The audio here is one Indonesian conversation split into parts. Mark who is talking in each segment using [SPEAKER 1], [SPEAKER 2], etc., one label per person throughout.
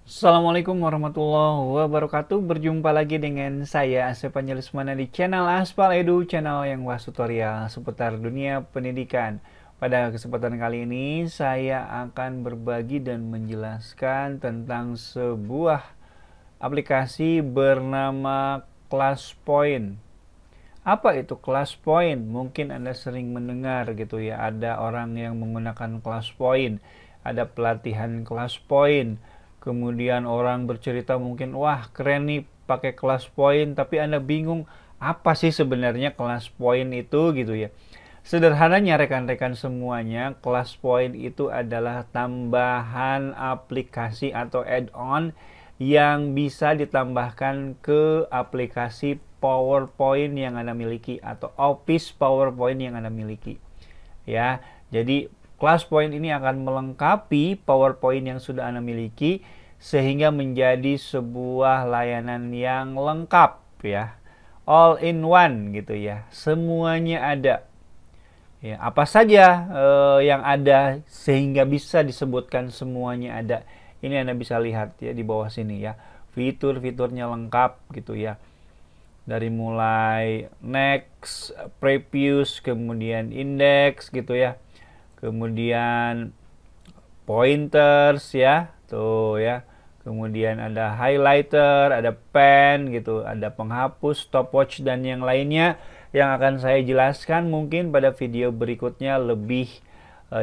[SPEAKER 1] Assalamualaikum warahmatullahi wabarakatuh. Berjumpa lagi dengan saya Asep Anjelismana di channel Aspal Edu, channel yang bahas tutorial seputar dunia pendidikan. Pada kesempatan kali ini saya akan berbagi dan menjelaskan tentang sebuah aplikasi bernama ClassPoint. Apa itu ClassPoint? Mungkin Anda sering mendengar gitu ya, ada orang yang menggunakan ClassPoint, ada pelatihan ClassPoint. Kemudian orang bercerita mungkin, wah keren nih pakai ClassPoint, tapi Anda bingung apa sih sebenarnya ClassPoint itu gitu ya. Sederhananya rekan-rekan semuanya, ClassPoint itu adalah tambahan aplikasi atau add-on yang bisa ditambahkan ke aplikasi PowerPoint yang Anda miliki atau Office PowerPoint yang Anda miliki. Ya, jadi ClassPoint ini akan melengkapi PowerPoint yang sudah Anda miliki sehingga menjadi sebuah layanan yang lengkap ya. All in one gitu ya. Semuanya ada. Ya, apa saja yang ada sehingga bisa disebutkan semuanya ada. Ini Anda bisa lihat ya di bawah sini ya. Fitur-fiturnya lengkap gitu ya. Dari mulai next, previous, kemudian index gitu ya. Kemudian pointers ya. Tuh ya. Kemudian ada highlighter, ada pen gitu, ada penghapus, stopwatch dan yang lainnya yang akan saya jelaskan mungkin pada video berikutnya lebih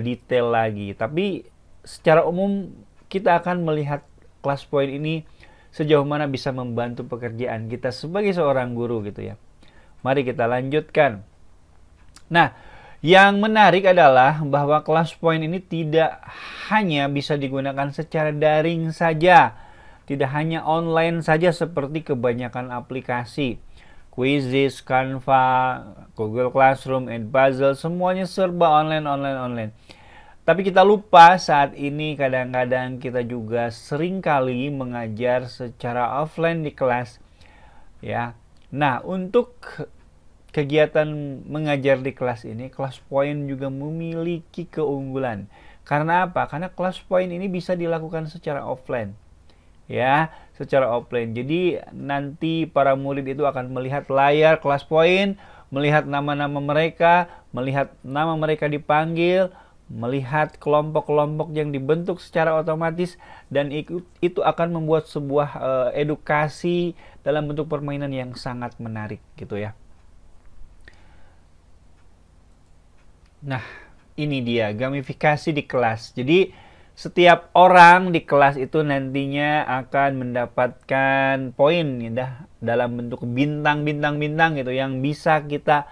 [SPEAKER 1] detail lagi. Tapi secara umum kita akan melihat ClassPoint ini sejauh mana bisa membantu pekerjaan kita sebagai seorang guru gitu ya. Mari kita lanjutkan. Nah, yang menarik adalah bahwa ClassPoint ini tidak hanya bisa digunakan secara daring saja, tidak hanya online saja seperti kebanyakan aplikasi. Quizzes, Canva, Google Classroom, Edpuzzle, semuanya serba online. Tapi kita lupa saat ini kadang-kadang kita juga seringkali mengajar secara offline di kelas. Ya. Nah, untuk kegiatan mengajar di kelas ini, ClassPoint juga memiliki keunggulan. Karena apa? Karena ClassPoint ini bisa dilakukan secara offline. Ya, secara offline. Jadi nanti para murid itu akan melihat layar ClassPoint, melihat nama-nama mereka, melihat nama mereka dipanggil, melihat kelompok-kelompok yang dibentuk secara otomatis, dan itu akan membuat sebuah edukasi dalam bentuk permainan yang sangat menarik gitu ya. Nah, ini dia gamifikasi di kelas. Jadi setiap orang di kelas itu nantinya akan mendapatkan poin ya, dalam bentuk bintang-bintang gitu yang bisa kita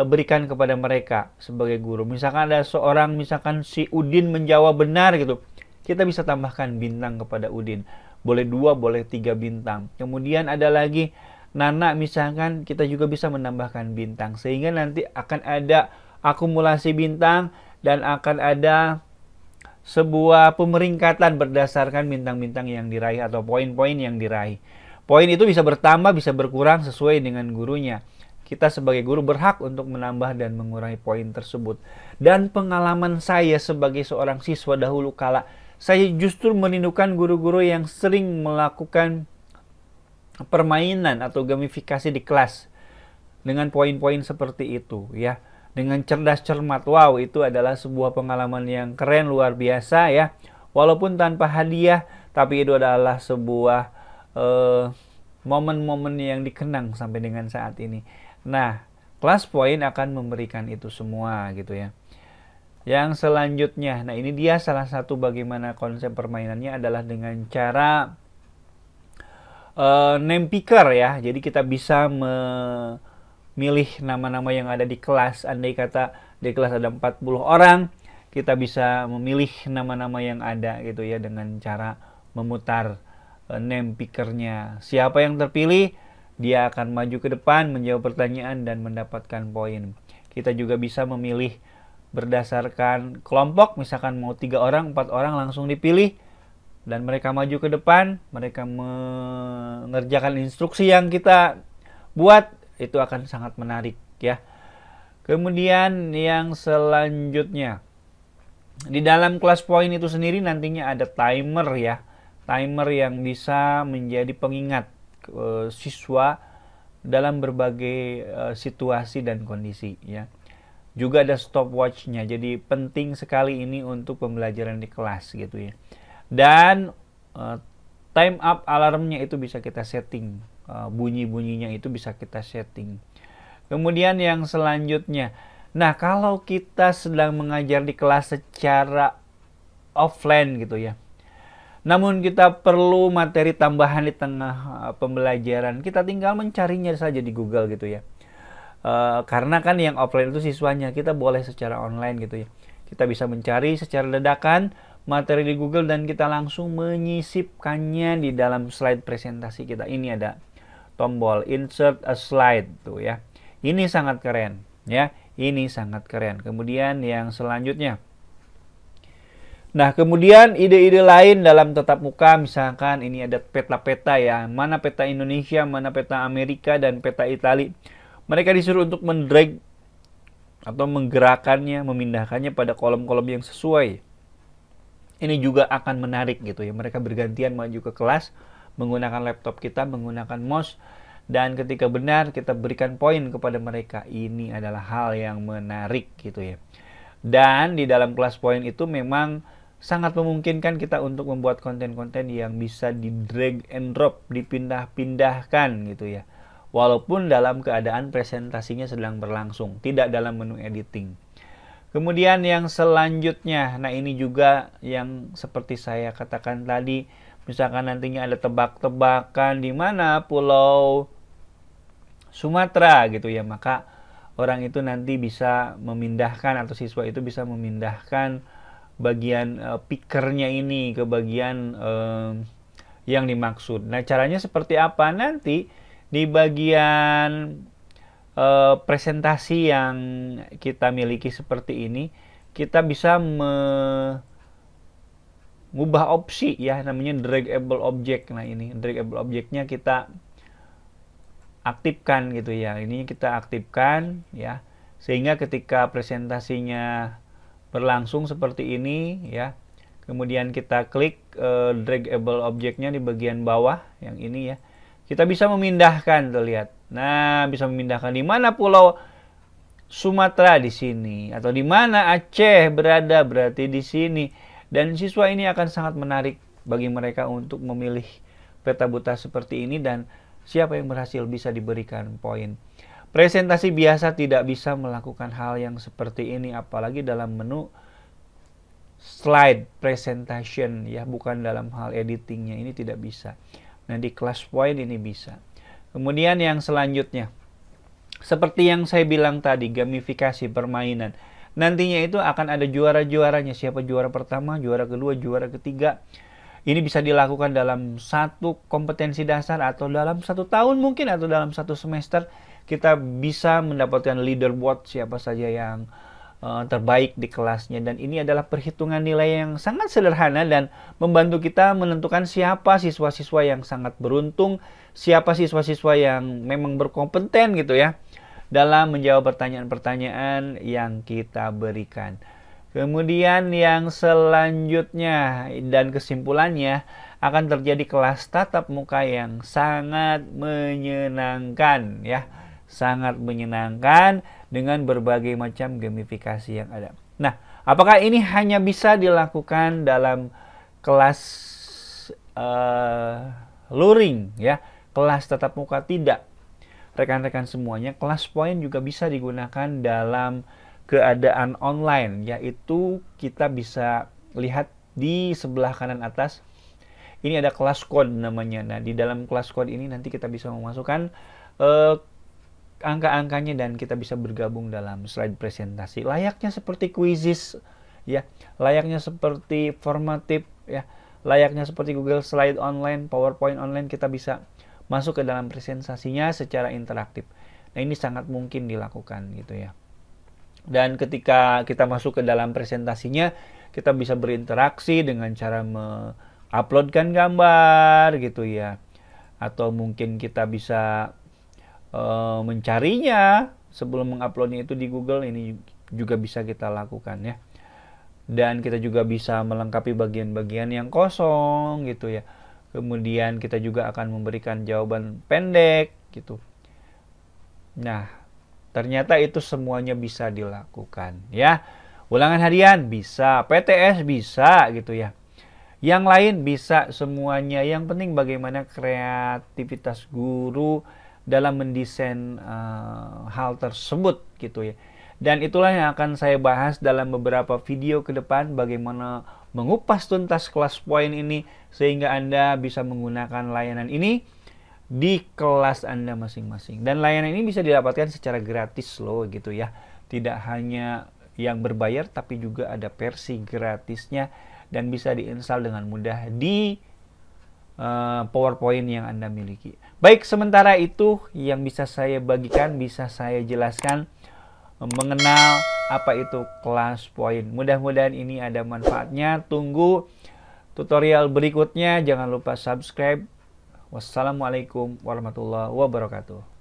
[SPEAKER 1] berikan kepada mereka sebagai guru. Misalkan ada seorang, misalkan si Udin menjawab benar gitu, kita bisa tambahkan bintang kepada Udin. Boleh 2, boleh 3 bintang. Kemudian ada lagi Nana, misalkan kita juga bisa menambahkan bintang. Sehingga nanti akan ada akumulasi bintang dan akan ada sebuah pemeringkatan berdasarkan bintang-bintang yang diraih atau poin-poin yang diraih. Poin itu bisa bertambah, bisa berkurang sesuai dengan gurunya. Kita sebagai guru berhak untuk menambah dan mengurangi poin tersebut. Dan pengalaman saya sebagai seorang siswa dahulu kala, saya justru merindukan guru-guru yang sering melakukan permainan atau gamifikasi di kelas dengan poin-poin seperti itu ya, dengan cerdas cermat. Wow, itu adalah sebuah pengalaman yang keren, luar biasa ya. Walaupun tanpa hadiah, tapi itu adalah sebuah momen-momen yang dikenang sampai dengan saat ini. Nah, ClassPoint akan memberikan itu semua gitu ya. Yang selanjutnya, nah ini dia salah satu bagaimana konsep permainannya adalah dengan cara name picker ya. Jadi kita bisa milih nama-nama yang ada di kelas. Andai kata di kelas ada 40 orang, kita bisa memilih nama-nama yang ada gitu ya dengan cara memutar name pickernya. Siapa yang terpilih, dia akan maju ke depan menjawab pertanyaan dan mendapatkan poin. Kita juga bisa memilih berdasarkan kelompok, misalkan mau 3 orang, 4 orang langsung dipilih dan mereka maju ke depan, mereka mengerjakan instruksi yang kita buat. Itu akan sangat menarik ya. Kemudian yang selanjutnya, di dalam ClassPoint itu sendiri nantinya ada timer ya. timer yang bisa menjadi pengingat siswa dalam berbagai situasi dan kondisi ya. Juga ada stopwatch-nya, jadi penting sekali ini untuk pembelajaran di kelas gitu ya. Dan time up alarmnya itu bisa kita setting, bunyi-bunyinya itu bisa kita setting. Kemudian yang selanjutnya, nah kalau kita sedang mengajar di kelas secara offline gitu ya, namun kita perlu materi tambahan di tengah pembelajaran, kita tinggal mencarinya saja di Google gitu ya. Karena kan yang offline itu siswanya, kita boleh secara online gitu ya. Kita bisa mencari secara dadakan materi di Google dan kita langsung menyisipkannya di dalam slide presentasi kita. Ini ada tombol insert a slide tuh ya. Ini sangat keren ya. Ini sangat keren. Kemudian yang selanjutnya. Nah, kemudian ide-ide lain dalam tatap muka, misalkan ini ada peta-peta ya. Mana peta Indonesia, mana peta Amerika dan peta Italia. Mereka disuruh untuk mendrag atau menggerakkannya, memindahkannya pada kolom-kolom yang sesuai. Ini juga akan menarik gitu ya. Mereka bergantian maju ke kelas menggunakan laptop kita, menggunakan mouse, dan ketika benar kita berikan poin kepada mereka. Ini adalah hal yang menarik gitu ya. Dan di dalam kelas poin itu memang sangat memungkinkan kita untuk membuat konten-konten yang bisa di drag and drop, dipindah-pindahkan gitu ya. Walaupun dalam keadaan presentasinya sedang berlangsung, tidak dalam menu editing. Kemudian yang selanjutnya, nah ini juga yang seperti saya katakan tadi, misalkan nantinya ada tebak-tebakan di mana pulau Sumatera gitu ya, maka orang itu nanti bisa memindahkan atau siswa itu bisa memindahkan bagian pickernya ini ke bagian yang dimaksud. Nah, caranya seperti apa? Nanti di bagian presentasi yang kita miliki seperti ini, kita bisa mengubah opsi ya, namanya draggable object. Nah, ini draggable objectnya kita aktifkan gitu ya. Ini kita aktifkan ya, sehingga ketika presentasinya berlangsung seperti ini ya, kemudian kita klik draggable objectnya di bagian bawah yang ini ya, kita bisa memindahkan tuh, lihat. Nah, bisa memindahkan di mana pulau Sumatera di sini, atau di mana Aceh berada berarti di sini. Dan siswa ini akan sangat menarik bagi mereka untuk memilih peta buta seperti ini, dan siapa yang berhasil bisa diberikan poin. Presentasi biasa tidak bisa melakukan hal yang seperti ini, apalagi dalam menu slide presentation ya, bukan dalam hal editingnya, ini tidak bisa. Nah, di kelas point ini bisa. Kemudian yang selanjutnya, seperti yang saya bilang tadi, gamifikasi permainan. Nantinya itu akan ada juara-juaranya. Siapa juara pertama, juara kedua, juara ketiga. Ini bisa dilakukan dalam satu kompetensi dasar, atau dalam 1 tahun mungkin, atau dalam 1 semester. Kita bisa mendapatkan leaderboard siapa saja yang terbaik di kelasnya, dan ini adalah perhitungan nilai yang sangat sederhana dan membantu kita menentukan siapa siswa-siswa yang sangat beruntung, siapa siswa-siswa yang memang berkompeten gitu ya dalam menjawab pertanyaan-pertanyaan yang kita berikan. Kemudian yang selanjutnya dan kesimpulannya, akan terjadi kelas tatap muka yang sangat menyenangkan ya, sangat menyenangkan dengan berbagai macam gamifikasi yang ada. Nah, apakah ini hanya bisa dilakukan dalam kelas luring ya, kelas tatap muka? Tidak, rekan-rekan semuanya, kelas point juga bisa digunakan dalam keadaan online, yaitu kita bisa lihat di sebelah kanan atas. Ini ada kelas code namanya. Nah, di dalam kelas code ini nanti kita bisa memasukkan angka-angkanya dan kita bisa bergabung dalam slide presentasi. Layaknya seperti quizzes ya, layaknya seperti formatif ya, layaknya seperti Google Slide online, PowerPoint online, kita bisa masuk ke dalam presentasinya secara interaktif. Nah, ini sangat mungkin dilakukan gitu ya. Dan ketika kita masuk ke dalam presentasinya, kita bisa berinteraksi dengan cara menguploadkan gambar gitu ya. Atau mungkin kita bisa mencarinya sebelum menguploadnya itu di Google, ini juga bisa kita lakukan ya. Dan kita juga bisa melengkapi bagian-bagian yang kosong gitu ya. Kemudian kita juga akan memberikan jawaban pendek gitu. Nah, ternyata itu semuanya bisa dilakukan ya. Ulangan harian bisa, PTS bisa gitu ya. Yang lain bisa semuanya. Yang penting bagaimana kreativitas guru dalam mendesain hal tersebut gitu ya. Dan itulah yang akan saya bahas dalam beberapa video ke depan, bagaimana mengupas tuntas kelas poin ini sehingga Anda bisa menggunakan layanan ini di kelas Anda masing-masing. Dan layanan ini bisa didapatkan secara gratis loh gitu ya. Tidak hanya yang berbayar tapi juga ada versi gratisnya dan bisa diinstal dengan mudah di PowerPoint yang Anda miliki. Baik, sementara itu yang bisa saya bagikan, bisa saya jelaskan mengenal apa itu kelas poin. Mudah-mudahan ini ada manfaatnya. Tunggu tutorial berikutnya. Jangan lupa subscribe. Wassalamualaikum warahmatullahi wabarakatuh.